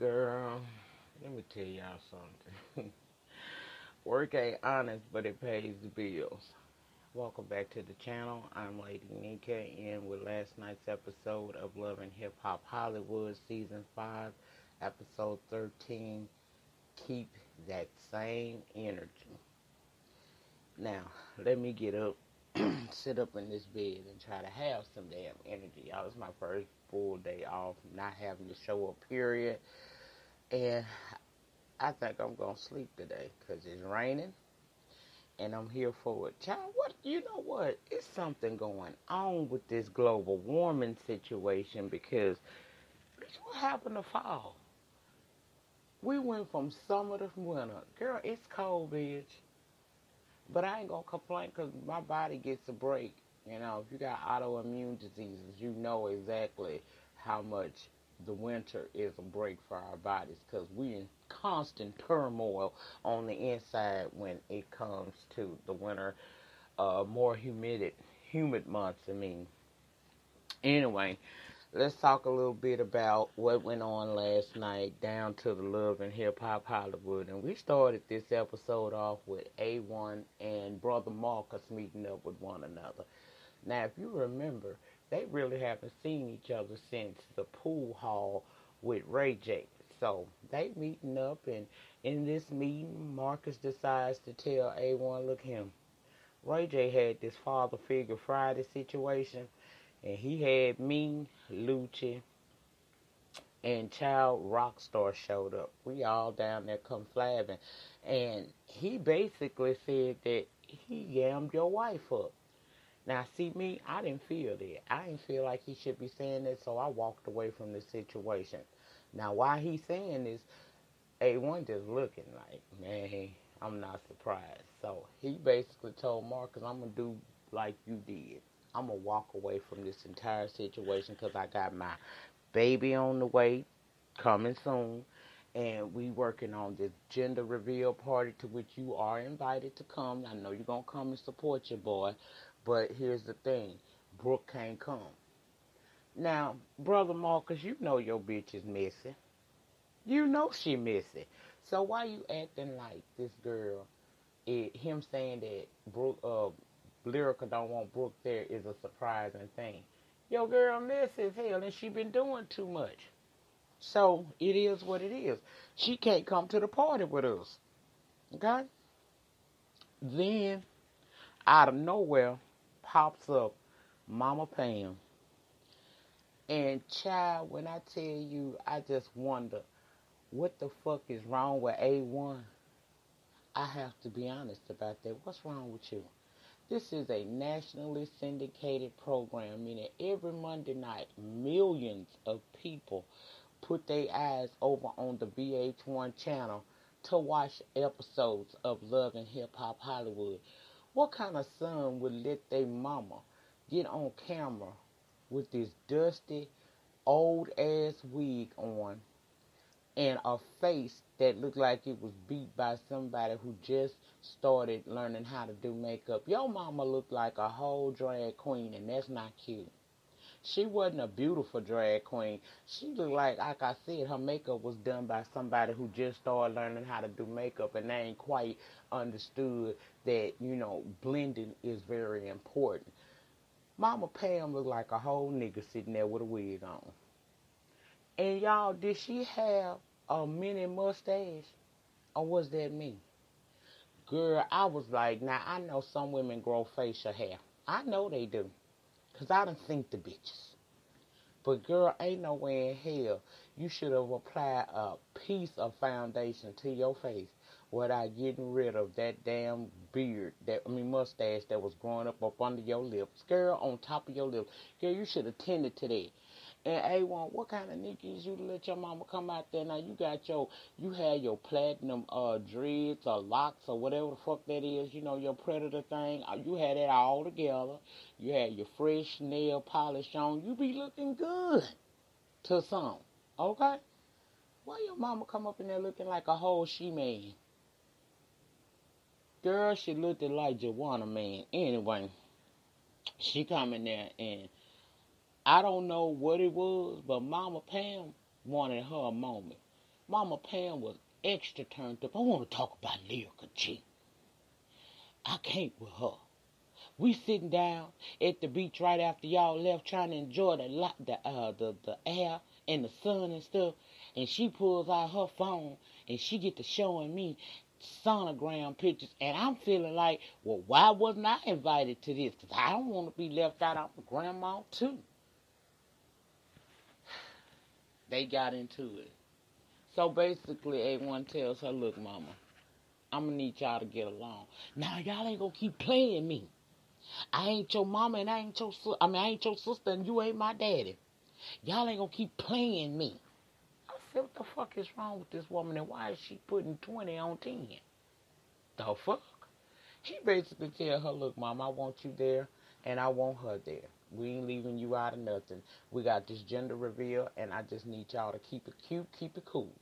Girl, let me tell y'all something. Work ain't honest, but it pays the bills. Welcome back to the channel. I'm Lady Nika, and with last night's episode of Love and Hip Hop Hollywood Season 5, Episode 13, Keep That Same Energy. Now, let me get up, sit up in this bed, and try to have some damn energy. Y'all, it's my first full day off, not having to show up, period. And I think I'm going to sleep today because it's raining and I'm here for it. Child, you know what? It's something going on with this global warming situation because what happened to fall? We went from summer to winter. Girl, it's cold, bitch. But I ain't going to complain because my body gets a break. You know, if you got autoimmune diseases, you know exactly how much the winter is a break for our bodies because we in constant turmoil on the inside when it comes to the winter, more humid months. Anyway, let's talk a little bit about what went on last night down to the Love and Hip Hop Hollywood. And we started this episode off with A1 and Brother Marcus meeting up with one another. Now, if you remember, they really haven't seen each other since the pool hall with Ray J. So they meeting up, and in this meeting, Marcus decides to tell A1, look him, Ray J had this father figure Friday situation, and he had me, Lucci, and Child Rockstar showed up. We all down there come flabbing. And he basically said that he yammed your wife up. Now, see me, I didn't feel that. I didn't feel like he should be saying that, so I walked away from the situation. Now, why he's saying this, A1 just looking like, man, I'm not surprised. So he basically told Marcus, I'm going to do like you did. I'm going to walk away from this entire situation because I got my baby on the way, coming soon, and we working on this gender reveal party to which you are invited to come. I know you're going to come and support your boy, but here's the thing, Brooke can't come. Now, Brother Marcus, you know your bitch is missing. You know she missing. So why you acting like this girl, him saying that Brooke, Lyrica don't want Brooke there is a surprising thing. Your girl messy as hell and she been doing too much. So it is what it is. She can't come to the party with us. Okay? Then, out of nowhere, pops up Mama Pam. And child, when I tell you, I just wonder, what the fuck is wrong with A1? I have to be honest about that. What's wrong with you? This is a nationally syndicated program, meaning every Monday night, millions of people put their eyes over on the VH1 channel to watch episodes of Love and Hip Hop Hollywood. What kind of son would let their mama get on camera with this dusty, old-ass wig on and a face that looked like it was beat by somebody who just started learning how to do makeup? Your mama looked like a whole drag queen, and that's not cute. She wasn't a beautiful drag queen. She looked like I said, her makeup was done by somebody who just started learning how to do makeup, and they ain't quite understood that, blending is very important. Mama Pam looked like a whole nigga sitting there with a wig on. And y'all, did she have a mini mustache? Or was that me? Girl, I was like, now I know some women grow facial hair. I know they do. Because I done seen the bitches. But girl, ain't no way in hell you should have applied a piece of foundation to your face without getting rid of that damn mustache that was growing up under your lips. Girl, on top of your lips. Girl, you should have tended to that. And A1, what kind of nigga is you to let your mama come out there? Now you had your platinum dreads or locks or whatever the fuck that is, your predator thing. You had it all together. You had your fresh nail polish on. You be looking good to some, okay? Why your mama come up in there looking like a whole she-man? Girl, she looked like Joanna, man. Anyway, she come in there and I don't know what it was, but Mama Pam wanted her a moment. Mama Pam was extra turned up. I want to talk about Lyrica G. I can't with her. We sitting down at the beach right after y'all left, trying to enjoy the air and the sun and stuff. And she pulls out her phone and she get to showing me sonogram pictures. And I'm feeling like, well, why wasn't I invited to this? Because I don't want to be left out. I'm a grandma too. They got into it. So basically, A1 tells her, look, mama, I'm going to need y'all to get along. Now, y'all ain't going to keep playing me. I ain't your mama and I ain't your sister and you ain't my daddy. Y'all ain't gonna keep playing me. I said, what the fuck is wrong with this woman and why is she putting 20 on 10? The fuck? He basically tell her, look, mom, I want you there and I want her there. We ain't leaving you out of nothing. We got this gender reveal and I just need y'all to keep it cute, keep it cool.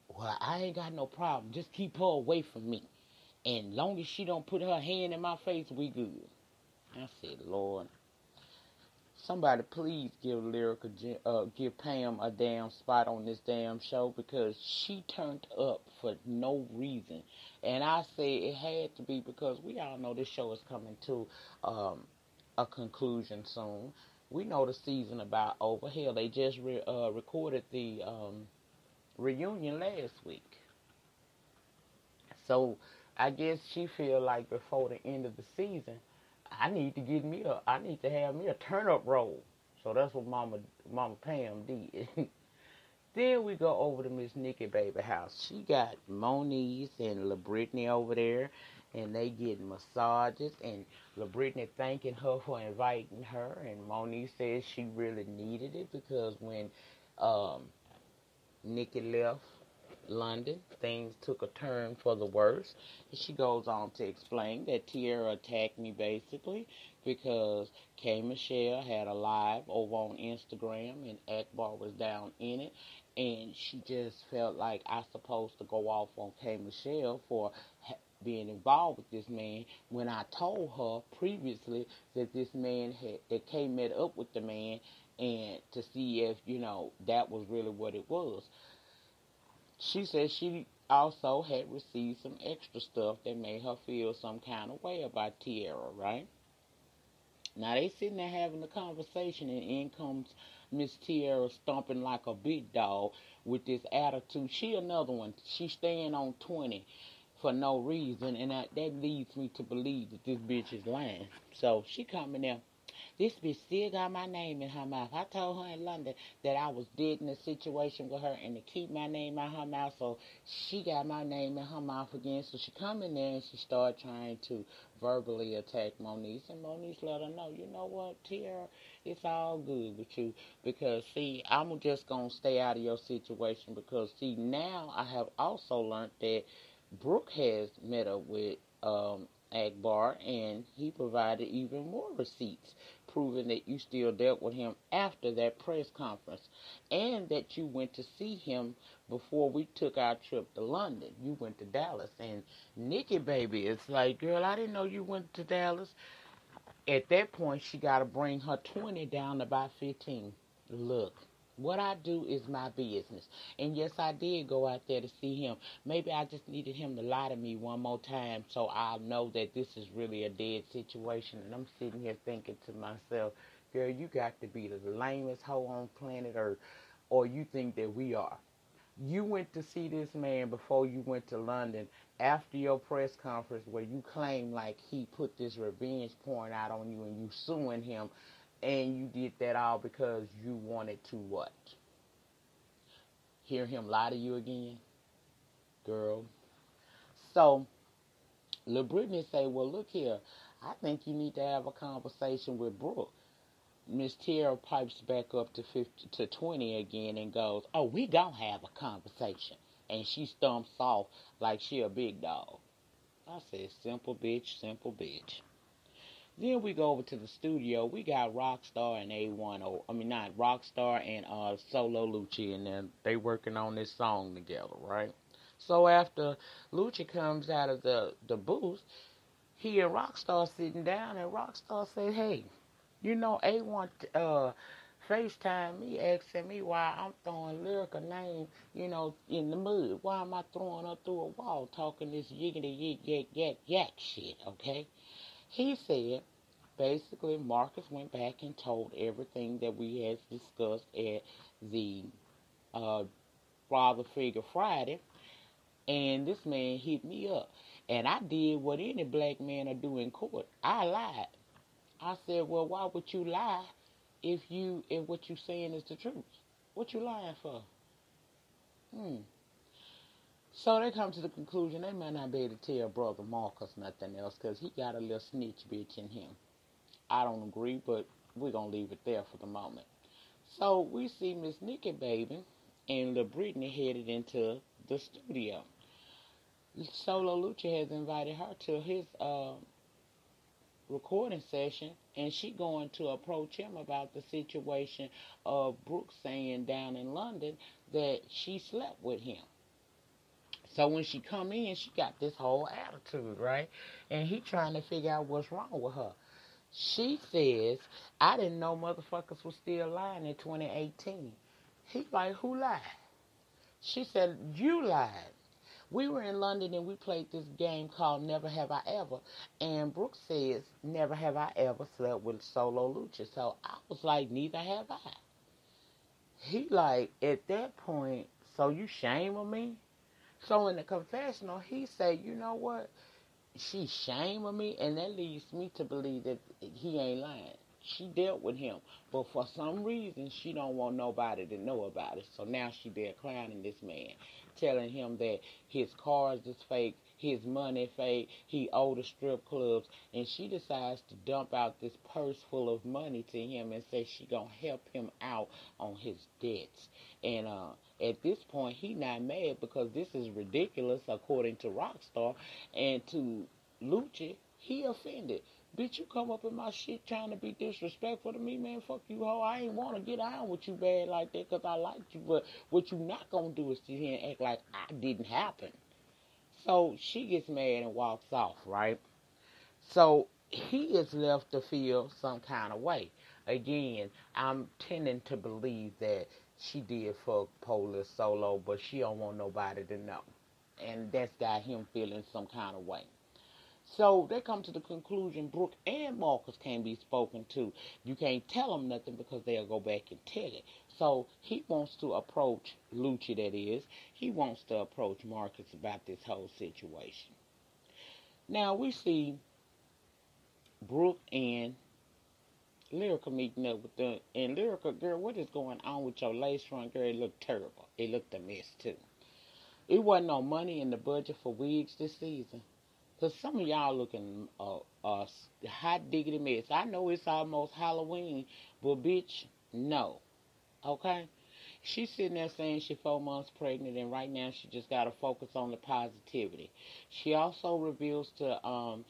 Well, I ain't got no problem. Just keep her away from me. And long as she don't put her hand in my face, we good. I said, Lord, somebody please give Pam a damn spot on this damn show because she turned up for no reason. And I say it had to be because we all know this show is coming to a conclusion soon. We know the season about over. Hell, they just recorded the reunion last week. So I guess she feel like before the end of the season, I need to have me a turn-up role. So that's what Mama Pam did. Then we go over to Miss Nikki Baby house. She got Moniece and La Brittany over there, and they getting massages, and La Brittany thanking her for inviting her, and Moniece says she really needed it because when Nikki left London, things took a turn for the worse. And she goes on to explain that Teairra attacked me basically because K. Michelle had a live over on Instagram and Akbar was down in it, and she just felt like I supposed to go off on K. Michelle for being involved with this man when I told her previously that this man that K met up with the man and to see if that was really what it was. She said she also had received some extra stuff that made her feel some kind of way about Teairra, right? Now, they sitting there having a conversation, and in comes Miss Teairra stomping like a big dog with this attitude. She another one. She staying on 20 for no reason, and that leads me to believe that this bitch is lying. So she coming there. This bitch still got my name in her mouth. I told her in London that I was dead in a situation with her and to keep my name out her mouth, so she got my name in her mouth again. So she come in there and she started trying to verbally attack Moniece, and Moniece let her know, you know what, Teairra, it's all good with you because, see, I'm just going to stay out of your situation because, see, now I have also learned that Brooke has met up with Akbar, and he provided even more receipts proving that you still dealt with him after that press conference and that you went to see him before we took our trip to London. You went to Dallas, and Nikki Baby is like, girl, I didn't know you went to Dallas. At that point, she got to bring her 20 down to about 15. Look, what I do is my business. And yes, I did go out there to see him. Maybe I just needed him to lie to me one more time so I'll know that this is really a dead situation. And I'm sitting here thinking to myself, girl, you got to be the lamest hoe on planet Earth, or you think that we are. You went to see this man before you went to London after your press conference where you claim like he put this revenge porn out on you and you suing him. And you did that all because you wanted to what? Hear him lie to you again? Girl. So, Lil Brittany say, well, look here. I think you need to have a conversation with Brooke. Miss Teairra pipes back up to 20 again and goes, oh, we gonna have a conversation. And she stumps off like she a big dog. I said, simple bitch, simple bitch. Then we go over to the studio. We got Rockstar and A1. I mean, not Rockstar and Solo Lucci in there. They working on this song together, right? So after Lucci comes out of the booth, he and Rockstar sitting down, and Rockstar said, hey, A1 FaceTime me asking me why I'm throwing Lyrica name, in the mud. Why am I throwing her through a wall talking this yiggity yig yak yak yak shit, okay? He said, basically, Marcus went back and told everything that we had discussed at the uh, Father Figure Friday, and this man hit me up. And I did what any black man will do in court. I lied. I said, well, why would you lie if what you saying is the truth? What you lying for? So they come to the conclusion they might not be able to tell brother Marcus nothing else because he got a little snitch bitch in him. I don't agree, but we're going to leave it there for the moment. So we see Miss Nikki Baby and Lil Brittany headed into the studio. Solo Lucha has invited her to his recording session, and she going to approach him about the situation of Brooke saying down in London that she slept with him. So when she come in, she got this whole attitude, right? And he trying to figure out what's wrong with her. She says, I didn't know motherfuckers was still lying in 2018. He like, who lied? She said, you lied. We were in London and we played this game called Never Have I Ever. And Brooke says, never have I ever slept with Solo Lucha. So I was like, neither have I. He like, at that point, so you shaming me? So in the confessional, he said, you know what? She shaming me, and that leads me to believe that he ain't lying. She dealt with him, but for some reason, she don't want nobody to know about it. So now she there clowning this man, telling him that his cars is fake, his money fake, he owed the strip clubs, and she decides to dump out this purse full of money to him and say she gonna help him out on his debts. And at this point, he not mad because this is ridiculous according to Rockstar, and to Lucci, he offended. Bitch, you come up in my shit trying to be disrespectful to me, man. Fuck you, hoe. I ain't want to get on with you bad like that because I like you. But what you not going to do is sit here and act like I didn't happen. So she gets mad and walks off, right? So he is left to feel some kind of way. Again, I'm tending to believe that she did fuck Polish Solo, but she don't want nobody to know. And that's got him feeling some kind of way. So they come to the conclusion Brooke and Marcus can't be spoken to. You can't tell them nothing because they'll go back and tell it. So he wants to approach Lucci, that is. He wants to approach Marcus about this whole situation. Now we see Brooke and Lyrica meeting up with them. And Lyrica, girl, what is going on with your lace front, girl? It looked terrible. It looked a mess, too. It wasn't no money in the budget for wigs this season. Because some of y'all looking hot diggity mess. I know it's almost Halloween, but bitch, no. Okay? She's sitting there saying she's 4 months pregnant, and right now she just got to focus on the positivity. She also reveals to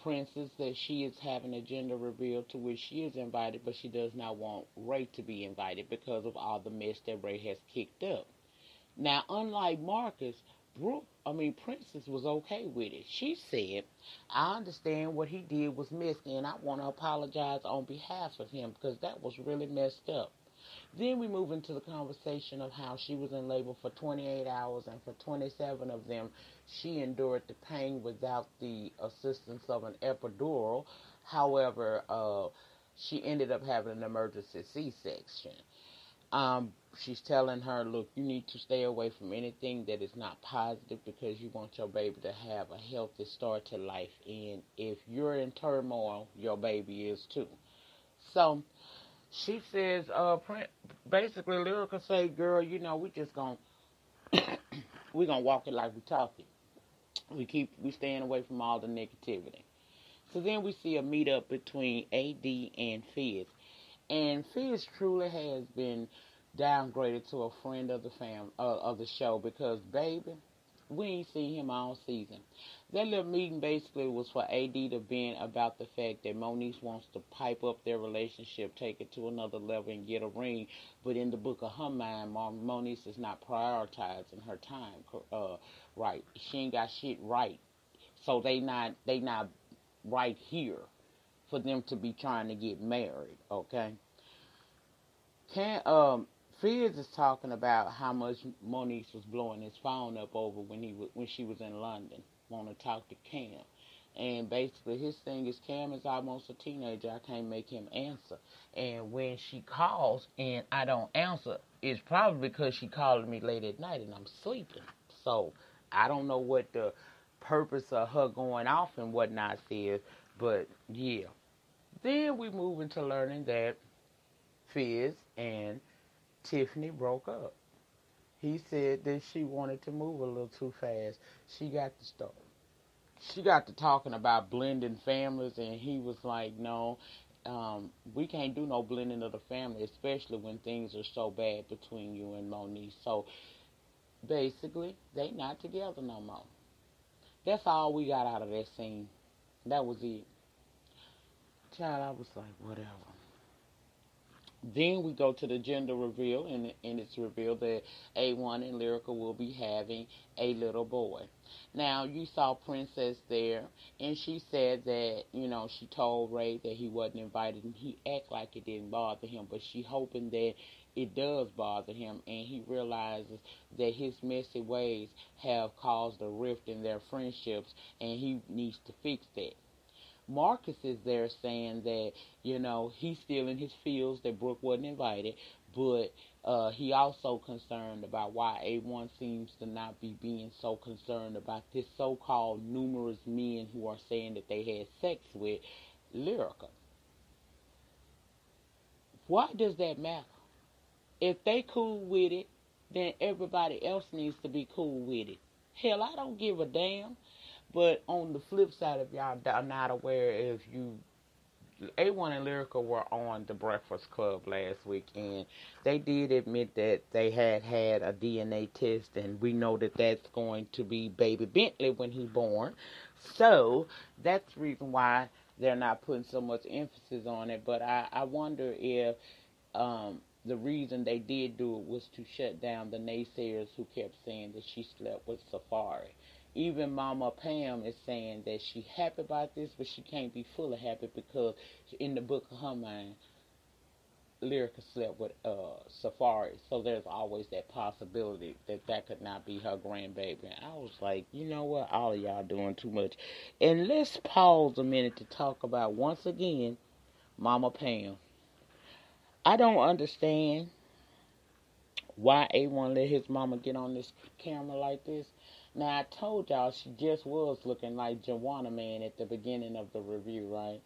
Princess that she is having a gender reveal to which she is invited, but she does not want Ray to be invited because of all the mess that Ray has kicked up. Now, unlike Marcus, Princess was okay with it. She said, I understand what he did was messy, and I want to apologize on behalf of him because that was really messed up. Then we move into the conversation of how she was in labor for 28 hours, and for 27 of them, she endured the pain without the assistance of an epidural. However, she ended up having an emergency C-section. She's telling her, look, you need to stay away from anything that is not positive because you want your baby to have a healthy start to life. And if you're in turmoil, your baby is too. So she says, basically, Lyrica say, girl, we just we're gonna walk it like we talking. We staying away from all the negativity. So then we see a meetup between AD and Fizz. And Fizz truly has been downgraded to a friend of the show because, baby, we ain't seen him all season. That little meeting basically was for AD to vent about the fact that Moniece wants to pipe up their relationship, take it to another level, and get a ring. But in the book of her mind, Moniece is not prioritizing her time right. She ain't got shit right, so they not right here for them to be trying to get married. Okay. Can Fizz is talking about how much Moniece was blowing his phone up over when she was in London, want to talk to Cam, and basically his thing is Cam is almost a teenager. I can't make him answer, and when she calls and I don't answer, it's probably because she calling me late at night and I'm sleeping. So I don't know what the purpose of her going off and whatnot is, but yeah. Then we move into learning that Fizz and Tiffany broke up. He said that she wanted to move a little too fast. She got to start. She got to talking about blending families, and he was like, "No, we can't do no blending of the family, especially when things are so bad between you and Moniece." So basically, they not together no more. That's all we got out of that scene. That was it. Child, I was like, whatever. Then we go to the gender reveal, and it's revealed that A1 and Lyrica will be having a little boy. Now, you saw Princess there, and she said that, she told Ray that he wasn't invited, and he act like it didn't bother him, but she hoping that it does bother him, and he realizes that his messy ways have caused a rift in their friendships, and he needs to fix that. Marcus is there saying that, he's still in his feels that Brooke wasn't invited, but he also concerned about why A1 seems to not be being so concerned about this so-called numerous men who are saying that they had sex with Lyrica. Why does that matter? If they cool with it, then everybody else needs to be cool with it. Hell, I don't give a damn. But on the flip side, if y'all are not aware, A1 and Lyrica were on the Breakfast Club last week, and they did admit that they had a DNA test, and we know that that's going to be baby Bentley when he's born. So that's the reason why they're not putting so much emphasis on it. But I wonder if the reason they did do it was to shut down the naysayers who kept saying that she slept with Safari. Even Mama Pam is saying that she happy about this, but she can't be fully happy because in the book of her mind, Lyrica slept with Safari. So there's always that possibility that could not be her grandbaby. And I was like, you know what? All of y'all doing too much. And let's pause a minute to talk about, once again, Mama Pam. I don't understand why A1 let his mama get on this camera like this. Now, I told y'all she just was looking like Joanna Man at the beginning of the review, right?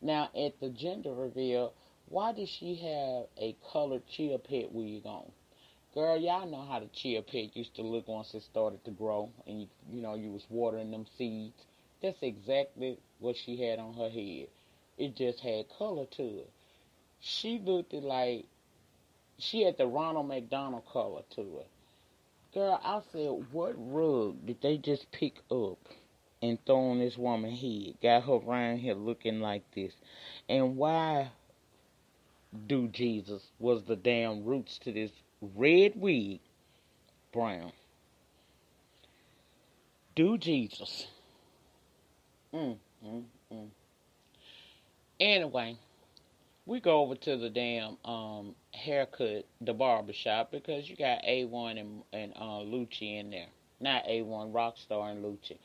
Now, at the gender reveal, why did she have a colored chia pet wig on? Girl, y'all know how the chia pet used to look once it started to grow, and you was watering them seeds. That's exactly what she had on her head. It just had color to it. She looked like she had the Ronald McDonald color to it. Girl, I said, what rug did they just pick up and throw on this woman's head? Got her around here looking like this. And why do Jesus was the damn roots to this red wig brown? Do Jesus. Mm, mm, mm. Anyway, we go over to the damn haircut, the barbershop, because you got A1 and Lucci in there. Not A1, Rockstar and Lucci.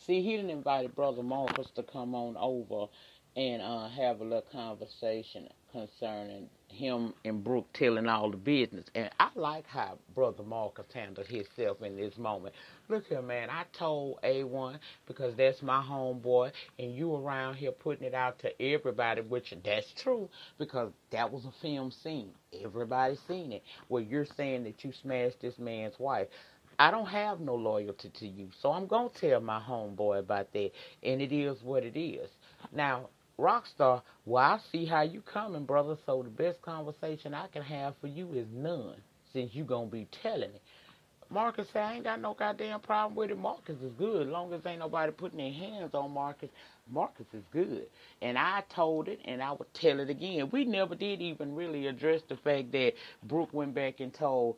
See, he done invited Brother Marcus to come on over and have a little conversation concerning him and Brooke telling all the business. And I like how Brother Marcus handled himself in this moment. Look here, man, I told A1, because that's my homeboy, and you around here putting it out to everybody, which that's true, because that was a film scene. Everybody seen it, where you're saying that you smashed this man's wife. I don't have no loyalty to you, so I'm going to tell my homeboy about that, and it is what it is. Now, Rockstar, well, I see how you coming, brother, so the best conversation I can have for you is none, since you going to be telling it. Marcus said, I ain't got no goddamn problem with it. Marcus is good. As long as ain't nobody putting their hands on Marcus, Marcus is good. And I told it, and I would tell it again. We never did even really address the fact that Brooke went back and told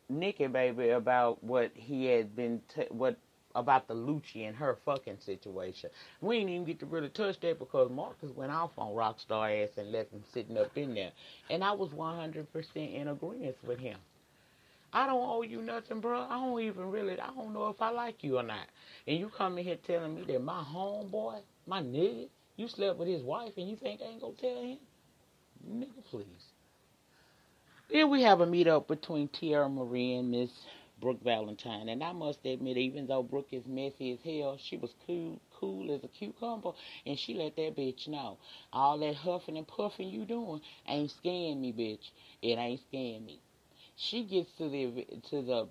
Nikki Baby about what he had been, what about the Lucci and her fucking situation. We ain't even get to really touch that because Marcus went off on Rockstar ass and left him sitting up in there. And I was 100% in agreement with him. I don't owe you nothing, bro. I don't know if I like you or not. And you come in here telling me that my homeboy, my nigga, you slept with his wife and you think I ain't gonna tell him? Nigga, please. Then we have a meetup between Teairra Marie and Miss Brooke Valentine. And I must admit, even though Brooke is messy as hell, she was cool as a cucumber. And she let that bitch know. All that huffing and puffing you doing ain't scaring me, bitch. It ain't scaring me. She gets to the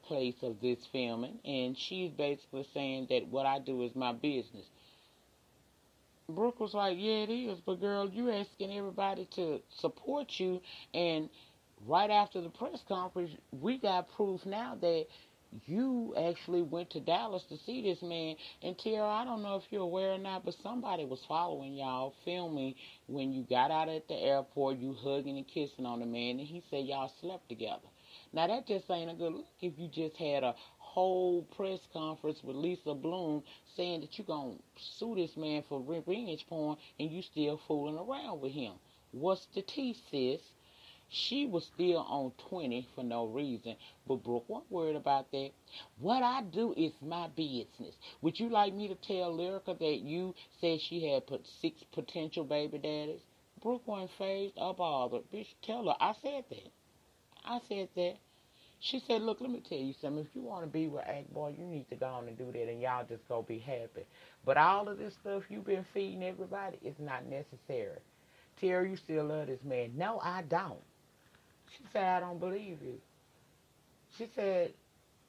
place of this filming, and she's basically saying that what I do is my business. Brooke was like, yeah, it is, but girl, you asking everybody to support you, and right after the press conference, we got proof now that you actually went to Dallas to see this man. And Teairra, I don't know if you're aware or not, but somebody was following y'all, filming when you got out at the airport, you hugging and kissing on the man, and he said y'all slept together. Now that just ain't a good look if you just had a whole press conference with Lisa Bloom saying that you gonna sue this man for revenge porn and you still fooling around with him. What's the tea, sis? She was still on 20 for no reason. But Brooke wasn't worried about that. What I do is my business. Would you like me to tell Lyrica that you said she had put 6 potential baby daddies? Brooke wasn't phased or bothered. Bitch, tell her. I said that. I said that. She said, look, let me tell you something. If you want to be with Act Boy, you need to go on and do that, and y'all just go be happy. But all of this stuff you've been feeding everybody is not necessary. Teairra, you still love this man. No, I don't. She said, I don't believe you. She said,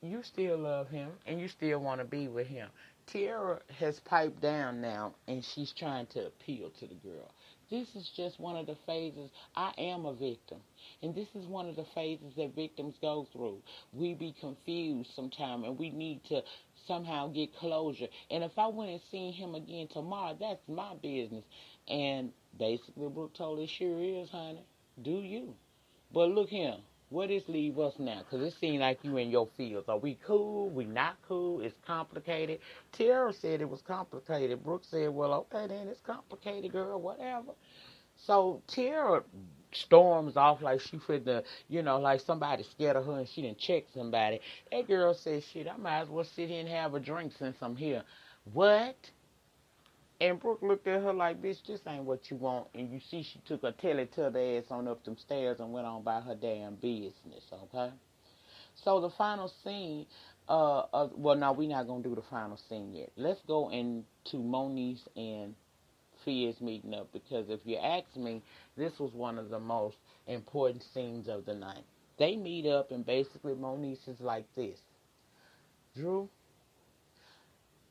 you still love him and you still want to be with him. Teairra has piped down now and she's trying to appeal to the girl. This is just one of the phases. I am a victim. And this is one of the phases that victims go through. We be confused sometimes and we need to somehow get closure. And if I went and seen him again tomorrow, that's my business. And basically Brooke told her, sure is, honey. Do you? But look here, where this leave us now? Because it seems like you in your fields. Are we cool? We not cool? It's complicated. Teairra said it was complicated. Brooke said, well, okay, then it's complicated, girl, whatever. So Teairra storms off like she finna, like somebody scared of her and she didn't check somebody. That girl said, shit, I might as well sit here and have a drink since I'm here. What? And Brooke looked at her like, bitch, this ain't what you want. And you see she took her teletubby ass on up them stairs and went on by her damn business, okay? So the final scene, well, no, we're not going to do the final scene yet. Let's go into Moniece and Fizz meeting up because if you ask me, this was one of the most important scenes of the night. They meet up and basically Moniece is like this. Drew,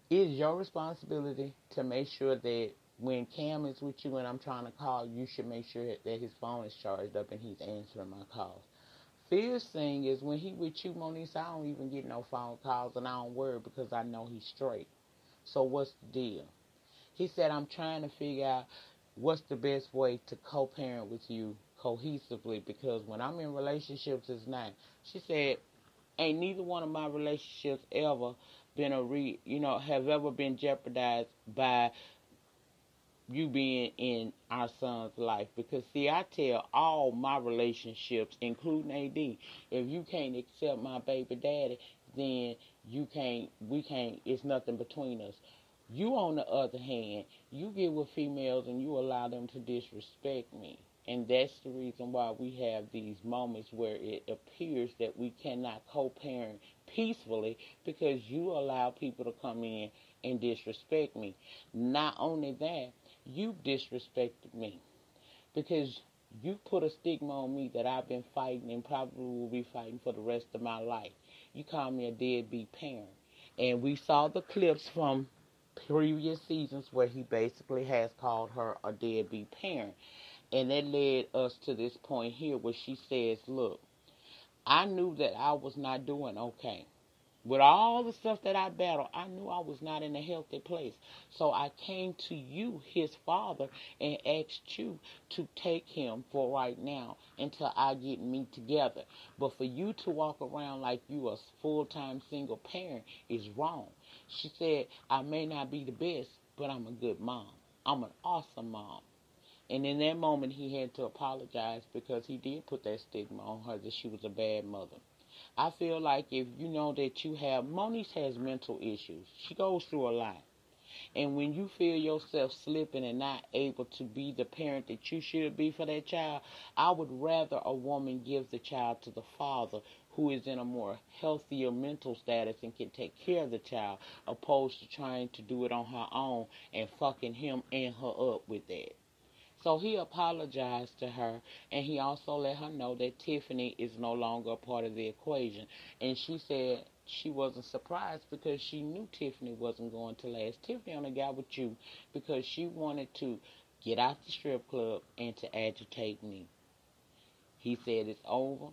it is your responsibility to make sure that when Cam is with you and I'm trying to call, you should make sure that his phone is charged up and he's answering my calls. Fizz thing is when he with you, Moniece, I don't even get no phone calls and I don't worry because I know he's straight. So what's the deal? He said, I'm trying to figure out what's the best way to co-parent with you cohesively because when I'm in relationships, it's not. She said, ain't neither one of my relationships ever been have ever been jeopardized by you being in our son's life. Because, see, I tell all my relationships, including AD, if you can't accept my baby daddy, then it's nothing between us. You, on the other hand, you get with females and you allow them to disrespect me. And that's the reason why we have these moments where it appears that we cannot co-parent peacefully because you allow people to come in and disrespect me. Not only that, you disrespected me because you put a stigma on me that I've been fighting and probably will be fighting for the rest of my life. You call me a deadbeat parent. And we saw the clips from previous seasons where he basically has called her a deadbeat parent. And that led us to this point here where she says, look, I knew that I was not doing okay. With all the stuff that I battled, I knew I was not in a healthy place. So I came to you, his father, and asked you to take him for right now until I get me together. But for you to walk around like you a full-time single parent is wrong. She said, I may not be the best, but I'm a good mom. I'm an awesome mom. And in that moment, he had to apologize because he did put that stigma on her that she was a bad mother. I feel like if you know that you have, Moniece has mental issues. She goes through a lot. And when you feel yourself slipping and not able to be the parent that you should be for that child, I would rather a woman give the child to the father who is in a more healthier mental status and can take care of the child, opposed to trying to do it on her own and fucking him and her up with that. So he apologized to her, and he also let her know that Tiffany is no longer a part of the equation. And she said she wasn't surprised because she knew Tiffany wasn't going to last. Tiffany only got with you because she wanted to get out the strip club and to agitate me. He said it's over.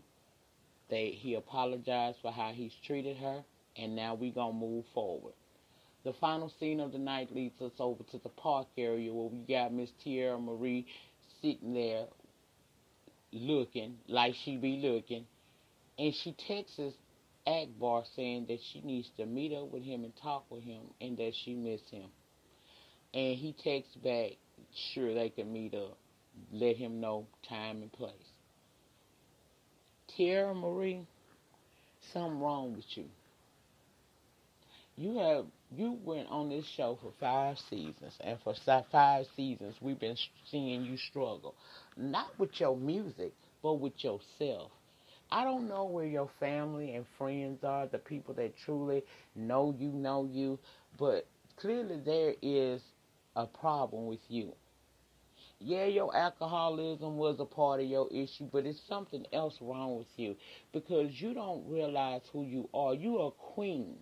He apologized for how he's treated her, and now we going to move forward. The final scene of the night leads us over to the park area where we got Miss Teairra Marie sitting there looking like she be looking. And she texts Akbar saying that she needs to meet up with him and talk with him and that she miss him. And he texts back, sure they can meet up. Let him know time and place. Teairra Marie, something wrong with you. You went on this show for 5 seasons, and for 5 seasons we've been seeing you struggle, not with your music, but with yourself. I don't know where your family and friends are, the people that truly know you, but clearly there is a problem with you. Yeah, your alcoholism was a part of your issue, but it's something else wrong with you because you don't realize who you are. You are a queen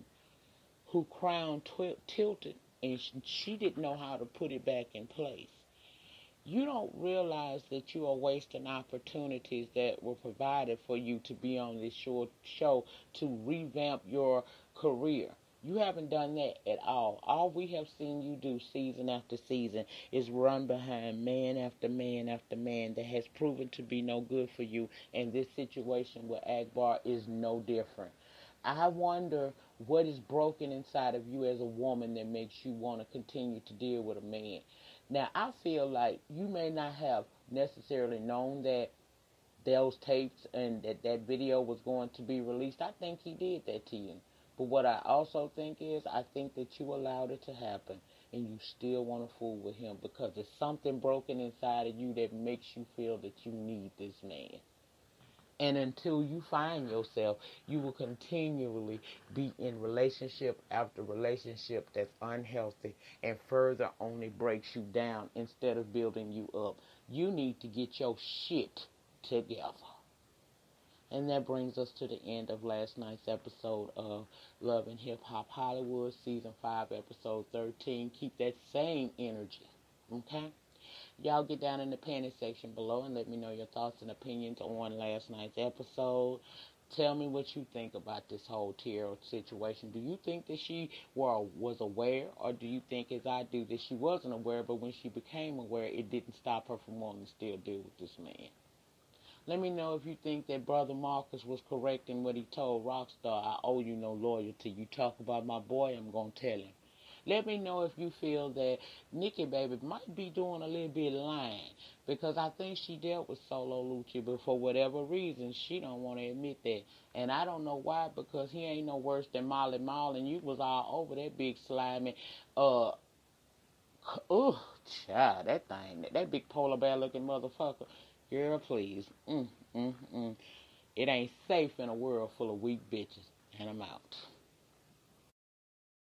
who crown tilted, and she didn't know how to put it back in place. You don't realize that you are wasting opportunities that were provided for you to be on this short show to revamp your career. You haven't done that at all. All we have seen you do season after season is run behind man after man after man that has proven to be no good for you, and this situation with Akbar is no different. I wonder what is broken inside of you as a woman that makes you want to continue to deal with a man. Now, I feel like you may not have necessarily known that those tapes and that video was going to be released. I think he did that to you. But what I also think is, I think that you allowed it to happen and you still want to fool with him because there's something broken inside of you that makes you feel that you need this man. And until you find yourself, you will continually be in relationship after relationship that's unhealthy and further only breaks you down instead of building you up. You need to get your shit together. And that brings us to the end of last night's episode of Love and Hip Hop Hollywood, Season 5, Episode 13. Keep that same energy, okay? Y'all get down in the panty section below and let me know your thoughts and opinions on last night's episode. Tell me what you think about this whole Teairra situation. Do you think that she was aware, or do you think, as I do, that she wasn't aware, but when she became aware, it didn't stop her from wanting to still deal with this man? Let me know if you think that Brother Marcus was correct in what he told Rockstar. I owe you no loyalty. You talk about my boy, I'm going to tell him. Let me know if you feel that Nikki Baby might be doing a little bit lying, because I think she dealt with Solo Lucci, but for whatever reason, she don't want to admit that. And I don't know why, because he ain't no worse than Molly Mall, and you was all over that big slimy, child, that big polar bear looking motherfucker. Girl, please. It ain't safe in a world full of weak bitches. And I'm out.